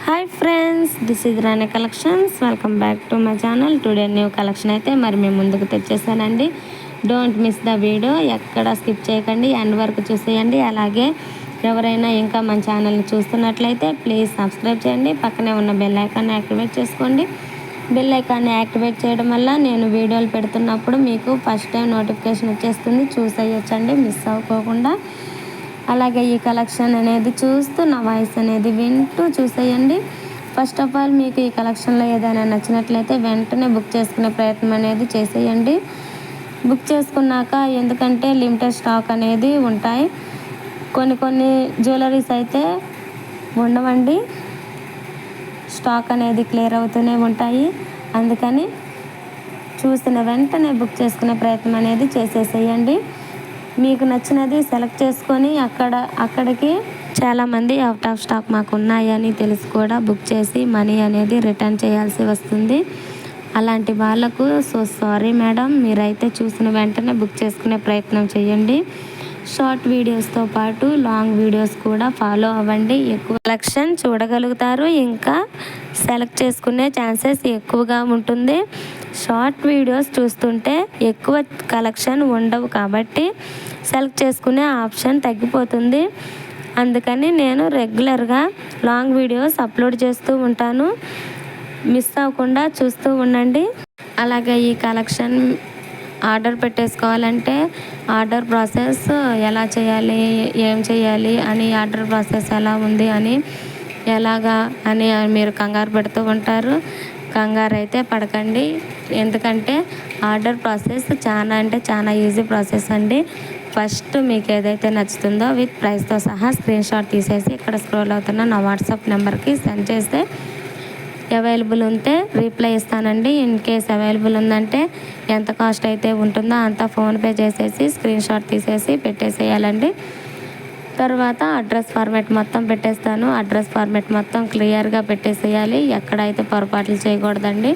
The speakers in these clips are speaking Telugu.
Hi friends, this is Rani collections. Welcome back to my channel. Today new collection అయితే మరి మేము ముందుకు తెచ్చేసానండి. డోంట్ మిస్ ద వీడియో, ఎక్కడ స్కిప్ చేయకండి, ఎండ్ వరకు చూసేయండి. అలాగే ఎవరైనా ఇంకా మన ఛానల్ని చూస్తున్నట్లయితే ప్లీజ్ సబ్స్క్రైబ్ చేయండి. పక్కనే ఉన్న బెల్ ఐకాన్ని యాక్టివేట్ చేసుకోండి. బెల్ ఐకాన్ని యాక్టివేట్ చేయడం వల్ల నేను వీడియోలు పెడుతున్నప్పుడు మీకు ఫస్ట్ టైం నోటిఫికేషన్ వచ్చేస్తుంది, చూసేయొచ్చండి మిస్ అవ్వకుండా. అలాగే ఈ కలెక్షన్ అనేది చూస్తూ నా వాయిస్ అనేది వింటూ చూసేయండి. ఫస్ట్ ఆఫ్ ఆల్ మీకు ఈ కలెక్షన్లో ఏదైనా నచ్చినట్లయితే వెంటనే బుక్ చేసుకునే ప్రయత్నం అనేది చేసేయండి. బుక్ చేసుకున్నాక, ఎందుకంటే లిమిటెడ్ స్టాక్ అనేది ఉంటాయి, కొన్ని జ్యువెలరీస్ అయితే ఉండవండి, స్టాక్ అనేది క్లియర్ అవుతూనే ఉంటాయి. అందుకని చూసిన వెంటనే బుక్ చేసుకునే ప్రయత్నం అనేది చేసేసేయండి. మీకు నచ్చినది సెలెక్ట్ చేసుకొని అక్కడికి చాలామంది అవుట్ ఆఫ్ స్టాక్ మాకు ఉన్నాయని తెలిసి కూడా బుక్ చేసి మనీ అనేది రిటర్న్ చేయాల్సి వస్తుంది. అలాంటి వాళ్ళకు సారీ మేడం, మీరైతే చూసిన వెంటనే బుక్ చేసుకునే ప్రయత్నం చేయండి. షార్ట్ వీడియోస్తో పాటు లాంగ్ వీడియోస్ కూడా ఫాలో అవ్వండి. ఎక్కువ కలెక్షన్ చూడగలుగుతారు, ఇంకా సెలెక్ట్ చేసుకునే ఛాన్సెస్ ఎక్కువగా ఉంటుంది. షార్ట్ వీడియోస్ చూస్తుంటే ఎక్కువ కలెక్షన్ ఉండవు కాబట్టి సెలెక్ట్ చేసుకునే ఆప్షన్ తగ్గిపోతుంది. అందుకని నేను రెగ్యులర్గా లాంగ్ వీడియోస్ అప్లోడ్ చేస్తూ ఉంటాను, మిస్ అవ్వకుండా చూస్తూ ఉండండి. అలాగే ఈ కలెక్షన్ ఆర్డర్ పెట్టేసుకోవాలంటే ఆర్డర్ ప్రాసెస్ ఎలా చేయాలి, ఏం చేయాలి అని, ఆర్డర్ ప్రాసెస్ ఎలా ఉంది అని, ఎలాగా అని మీరు కంగారు పెడుతూ ఉంటారు. కంగారు అయితే పడకండి, ఎందుకంటే ఆర్డర్ ప్రాసెస్ చాలా ఈజీ ప్రాసెస్ అండి. ఫస్ట్ మీకు ఏదైతే నచ్చుతుందో విత్ ప్రైస్తో సహా స్క్రీన్ షాట్ తీసేసి ఇక్కడ స్క్రోల్ అవుతున్న నా వాట్సాప్ నెంబర్కి సెండ్ చేస్తే అవైలబుల్ ఉంటే రీప్లై ఇస్తానండి. ఇన్ కేస్ అవైలబుల్ ఉందంటే ఎంత కాస్ట్ అయితే ఉంటుందో అంత ఫోన్పే చేసేసి స్క్రీన్ షాట్ తీసేసి పెట్టేసేయాలండి. తర్వాత అడ్రస్ ఫార్మాట్ మొత్తం పెట్టేస్తాను. అడ్రస్ ఫార్మాట్ మొత్తం క్లియర్గా పెట్టేసేయాలి, ఎక్కడైతే పొరపాట్లు చేయకూడదండి.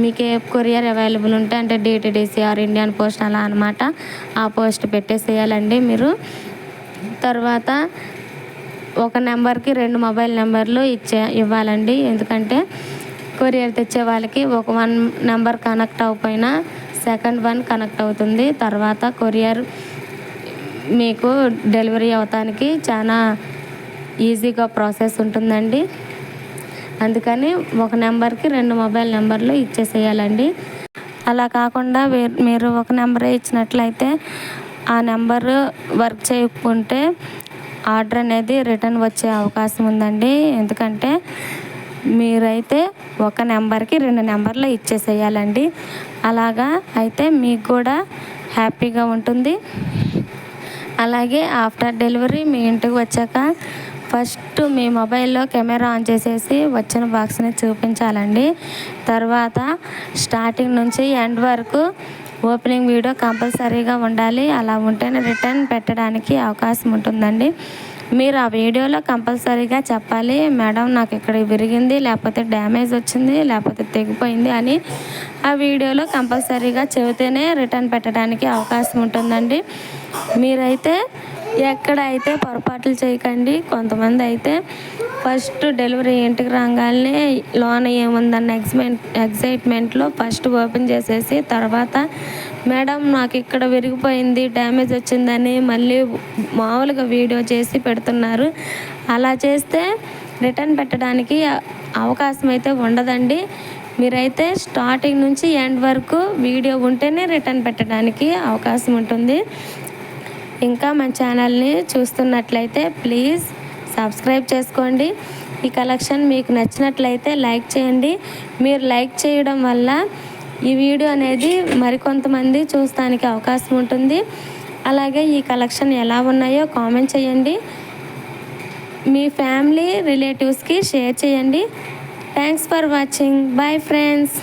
మీకు ఏ కొరియర్ అవైలబుల్ ఉంటే, అంటే డిటిడిసి ఆర్ ఇండియన్ పోస్ట్ అలా అనమాట, ఆ పోస్ట్ పెట్టేసేయాలండి మీరు. తర్వాత ఒక నెంబర్కి 2 మొబైల్ నెంబర్లు ఇవ్వాలండి. ఎందుకంటే కొరియర్ తెచ్చే వాళ్ళకి ఒక 1 నెంబర్ కనెక్ట్ అవ్వకపోయినా సెకండ్ 1 కనెక్ట్ అవుతుంది. తర్వాత కొరియర్ మీకు డెలివరీ అవటానికి చాలా ఈజీగా ప్రాసెస్ ఉంటుందండి. అందుకని ఒక నెంబర్కి 2 మొబైల్ నెంబర్లు ఇచ్చేసేయాలండి. అలా కాకుండా మీరు ఒక నెంబరే ఇచ్చినట్లయితే ఆ నెంబర్ వర్క్ చేయకుంటే ఆర్డర్ అనేది రిటర్న్ వచ్చే అవకాశం ఉందండి. ఎందుకంటే మీరైతే ఒక నెంబర్కి 2 నెంబర్లు ఇచ్చేసేయాలండి. అలాగా అయితే మీకు కూడా హ్యాపీగా ఉంటుంది. అలాగే ఆఫ్టర్ డెలివరీ మీ ఇంటికి వచ్చాక ఫస్ట్ మీ మొబైల్లో కెమెరా ఆన్ చేసేసి వచ్చిన బాక్స్ని చూపించాలండి. తర్వాత స్టార్టింగ్ నుంచి ఎండ్ వరకు ఓపెనింగ్ వీడియో కంపల్సరీగా ఉండాలి. అలా ఉంటేనే రిటర్న్ పెట్టడానికి అవకాశం ఉంటుందండి. మీరు ఆ వీడియోలో కంపల్సరీగా చెప్పాలి, మేడం నాకు ఇక్కడ విరిగింది, లేకపోతే డ్యామేజ్ వచ్చింది, లేకపోతే తెగిపోయింది అని ఆ వీడియోలో కంపల్సరీగా చెబితేనే రిటర్న్ పెట్టడానికి అవకాశం ఉంటుందండి. మీరైతే ఎక్కడైతే పొరపాట్లు చేయకండి. కొంతమంది అయితే ఫస్ట్ డెలివరీ ఇంటికి రాగానే లోన ఏముందన్న ఎగ్జైట్మెంట్లో ఫస్ట్ ఓపెన్ చేసేసి తర్వాత మేడం నాకు ఇక్కడ విరిగిపోయింది, డ్యామేజ్ వచ్చిందని మళ్ళీ మామూలుగా వీడియో చేసి పెడుతున్నారు. అలా చేస్తే రిటర్న్ పెట్టడానికి అవకాశం అయితే ఉండదండి. మీరైతే స్టార్టింగ్ నుంచి ఎండ్ వరకు వీడియో ఉంటేనే రిటర్న్ పెట్టడానికి అవకాశం ఉంటుంది. ఇంకా మన ఛానల్ని చూస్తున్నట్లయితే ప్లీజ్ సబ్స్క్రైబ్ చేసుకోండి. ఈ కలెక్షన్ మీకు నచ్చినట్లయితే లైక్ చేయండి. మీరు లైక్ చేయడం వల్ల ఈ వీడియో అనేది మరికొంతమంది చూస్తానికి అవకాశం ఉంటుంది. అలాగే ఈ కలెక్షన్ ఎలా ఉన్నాయో కామెంట్ చేయండి. మీ ఫ్యామిలీ రిలేటివ్స్కి షేర్ చేయండి. Thanks for watching. Bye friends.